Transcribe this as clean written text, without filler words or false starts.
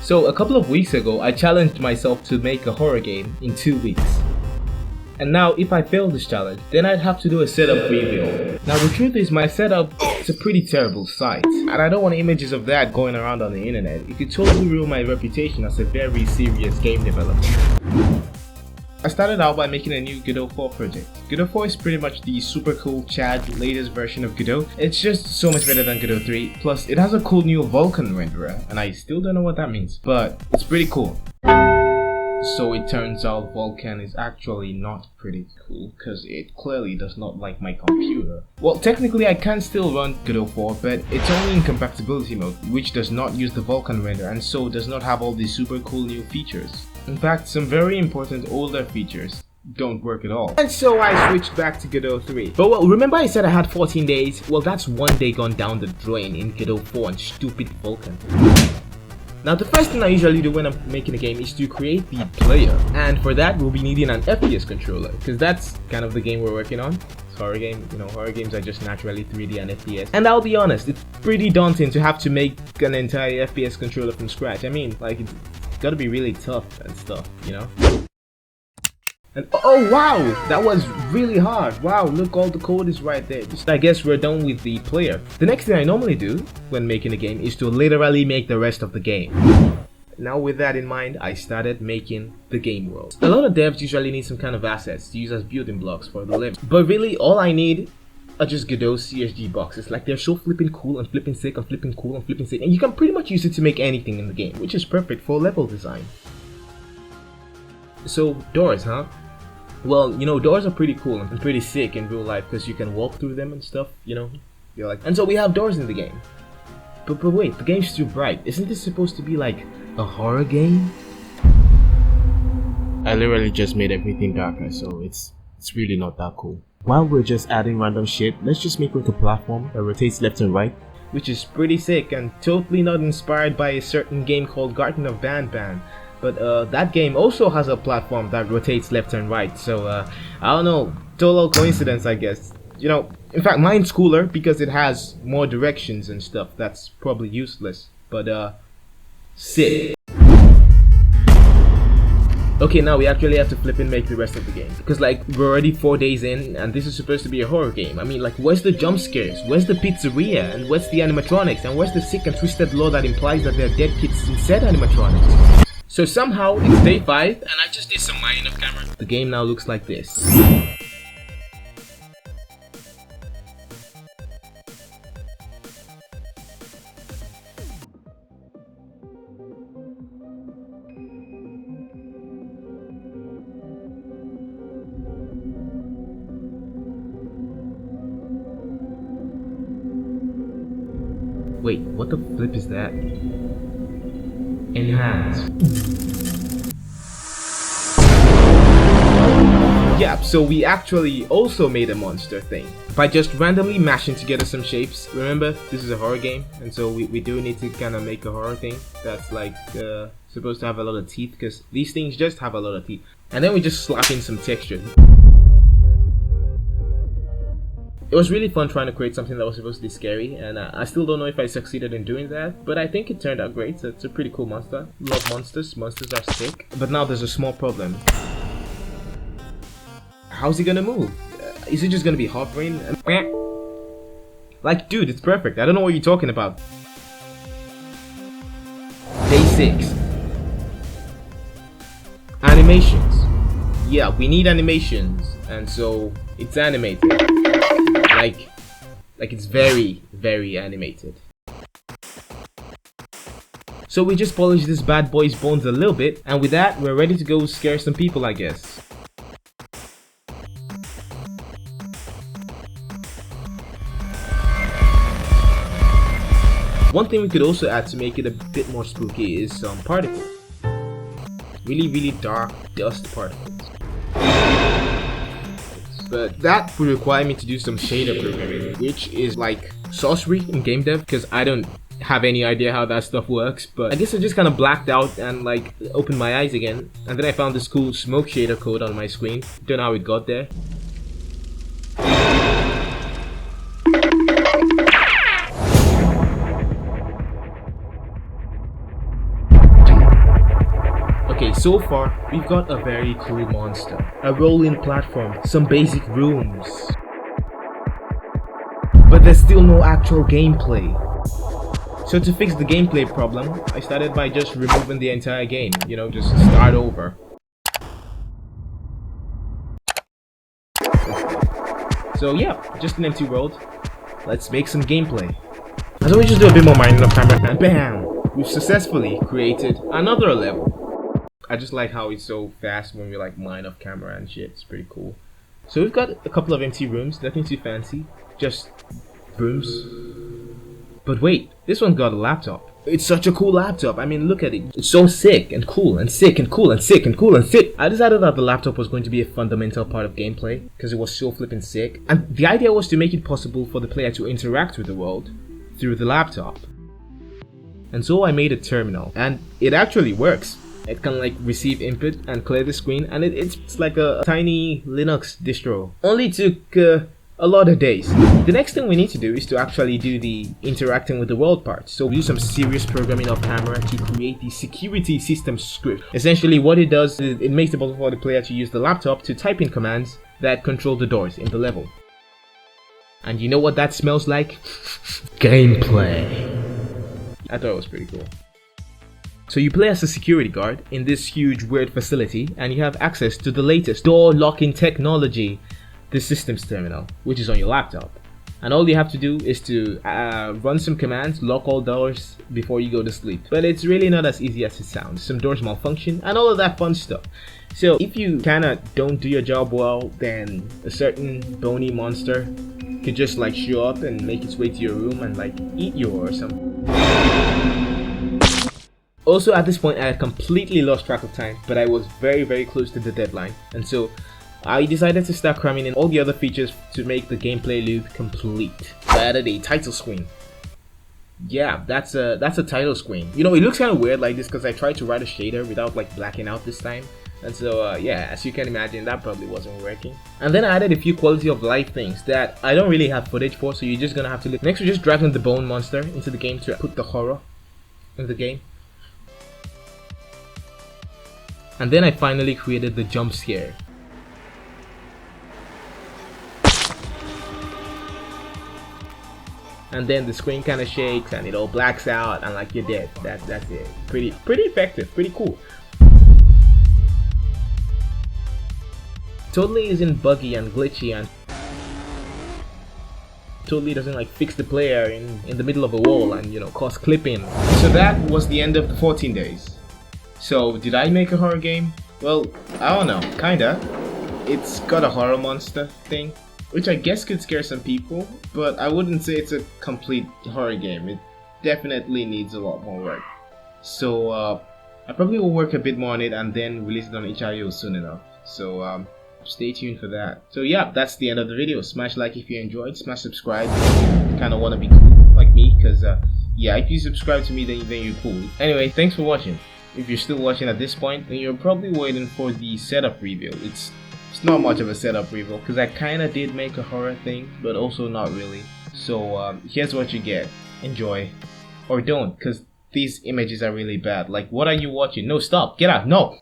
So a couple of weeks ago, I challenged myself to make a horror game in 2 weeks. And now if I fail this challenge, then I'd have to do a setup reveal. Now the truth is my setup is a pretty terrible sight, and I don't want images of that going around on the internet. It could totally ruin my reputation as a very serious game developer. I started out by making a new Godot 4 project. Godot 4 is pretty much the super cool Chad latest version of Godot. It's just so much better than Godot 3, plus it has a cool new Vulkan renderer, and I still don't know what that means, but it's pretty cool. So it turns out Vulkan is actually not pretty cool, cause it clearly does not like my computer. Well, technically I can still run Godot 4, but it's only in compatibility mode, which does not use the Vulkan render and so does not have all these super cool new features. In fact, some very important older features don't work at all. And so I switched back to Godot 3. But well, remember I said I had 14 days? Well, that's one day gone down the drain in Godot 4 and stupid Vulkan. Now the first thing I usually do when I'm making a game is to create the player, and for that we'll be needing an FPS controller, because that's kind of the game we're working on. It's a horror game, you know, horror games are just naturally 3D and FPS. And I'll be honest, it's pretty daunting to have to make an entire FPS controller from scratch. I mean, like, it's gotta be really tough and stuff, you know? And oh wow, that was really hard. Wow, look, all the code is right there. Just, I guess we're done with the player. The next thing I normally do when making a game is to literally make the rest of the game. Now with that in mind, I started making the game world. A lot of devs usually need some kind of assets to use as building blocks for the level. But really, all I need are just Godot CSG boxes. Like, they're so flipping cool and flipping sick and flipping cool and flipping sick. And you can pretty much use it to make anything in the game, which is perfect for level design. So, doors, huh? Well, you know, doors are pretty cool and pretty sick in real life because you can walk through them and stuff, you know? You're like, and so we have doors in the game. But wait, the game's too bright. Isn't this supposed to be like a horror game? I literally just made everything darker, so it's really not that cool. While we're just adding random shit, let's just make like a platform that rotates left and right, which is pretty sick and totally not inspired by a certain game called Garden of Banban. But that game also has a platform that rotates left and right, so I don't know, total coincidence I guess. You know, in fact mine's cooler because it has more directions and stuff. That's probably useless, but sick. Okay, now we actually have to flip and make the rest of the game, because like we're already 4 days in and this is supposed to be a horror game. I mean, like, where's the jump scares? Where's the pizzeria? And where's the animatronics? And where's the sick and twisted lore that implies that they're dead kids in said animatronics? So somehow it's day 5 and I just did some mining off camera. The game now looks like this. Wait, what the flip is that? Enhance. Yeah, so we actually also made a monster thing by just randomly mashing together some shapes. Remember, this is a horror game, and so we do need to kind of make a horror thing that's like supposed to have a lot of teeth, because these things just have a lot of teeth. And then we just slap in some texture. It was really fun trying to create something that was supposed to be scary, and I still don't know if I succeeded in doing that, but I think it turned out great. So it's a pretty cool monster. Love monsters. Monsters are sick. But now there's a small problem. How's he gonna move? Is he just gonna be hovering? Like, dude, it's perfect. I don't know what you're talking about. Day 6. Animations. Yeah, we need animations, and so it's animated. Like it's very, very animated. So we just polish this bad boy's bones a little bit, and with that, we're ready to go scare some people, I guess. One thing we could also add to make it a bit more spooky is some particles. Really, really dark dust particles. But that would require me to do some shader programming, which is like sorcery in game dev, because I don't have any idea how that stuff works. But I guess I just kind of blacked out and like opened my eyes again, and then I found this cool smoke shader code on my screen. Don't know how it got there. Okay, so far we've got a very cool monster, a rolling platform, some basic rooms, but there's still no actual gameplay. So to fix the gameplay problem, I started by just removing the entire game, you know, just start over. So yeah, just an empty world. Let's make some gameplay. So we just do a bit more mining of camera and bam! We've successfully created another level. I just like how it's so fast when we like mine off camera and shit. It's pretty cool. So we've got a couple of empty rooms, nothing too fancy, just rooms. But wait, this one's got a laptop. It's such a cool laptop. I mean, look at it. It's so sick and cool and sick and cool and sick and cool and sick. I decided that the laptop was going to be a fundamental part of gameplay because it was so flippin' sick. And the idea was to make it possible for the player to interact with the world through the laptop. And so I made a terminal, and it actually works. It can like receive input and clear the screen, and it's like a tiny Linux distro. Only took a lot of days. The next thing we need to do is to actually do the interacting with the world part. So we do some serious programming off camera to create the security system script. Essentially what it does is it makes it possible for the player to use the laptop to type in commands that control the doors in the level. And you know what that smells like? Gameplay. I thought it was pretty cool. So you play as a security guard in this huge weird facility, and you have access to the latest door locking technology, the systems terminal, which is on your laptop. And all you have to do is to run some commands, lock all doors before you go to sleep. But it's really not as easy as it sounds. Some doors malfunction and all of that fun stuff. So if you kinda don't do your job well, then a certain bony monster could just like show up and make its way to your room and like eat you or something. Also at this point I had completely lost track of time, but I was very close to the deadline, and so I decided to start cramming in all the other features to make the gameplay loop complete. I added a title screen. Yeah, that's a title screen. You know, it looks kind of weird like this because I tried to write a shader without like blacking out this time. And so yeah, as you can imagine, that probably wasn't working. And then I added a few quality of life things that I don't really have footage for, so you're just gonna have to look. Next we're just dragging the bone monster into the game to put the horror in the game. And then I finally created the jump scare. And then the screen kind of shakes and it all blacks out and like you're dead. That's it. Pretty effective, pretty cool. Totally isn't buggy and glitchy and totally doesn't like fix the player in the middle of a wall and, you know, cause clipping. So that was the end of the 14 days. So did I make a horror game? Well, I don't know, kinda. It's got a horror monster thing, which I guess could scare some people, but I wouldn't say it's a complete horror game. It definitely needs a lot more work. So I probably will work a bit more on it and then release it on HIO soon enough. So stay tuned for that. So yeah, that's the end of the video. Smash like if you enjoyed, smash subscribe if you kinda wanna be cool like me, cause yeah, if you subscribe to me then you're cool. Anyway, thanks for watching. If you're still watching at this point, then you're probably waiting for the setup reveal. It's not much of a setup reveal because I kinda did make a horror thing, but also not really. So here's what you get. Enjoy. Or don't, because these images are really bad. Like, what are you watching? No, stop. Get out. No.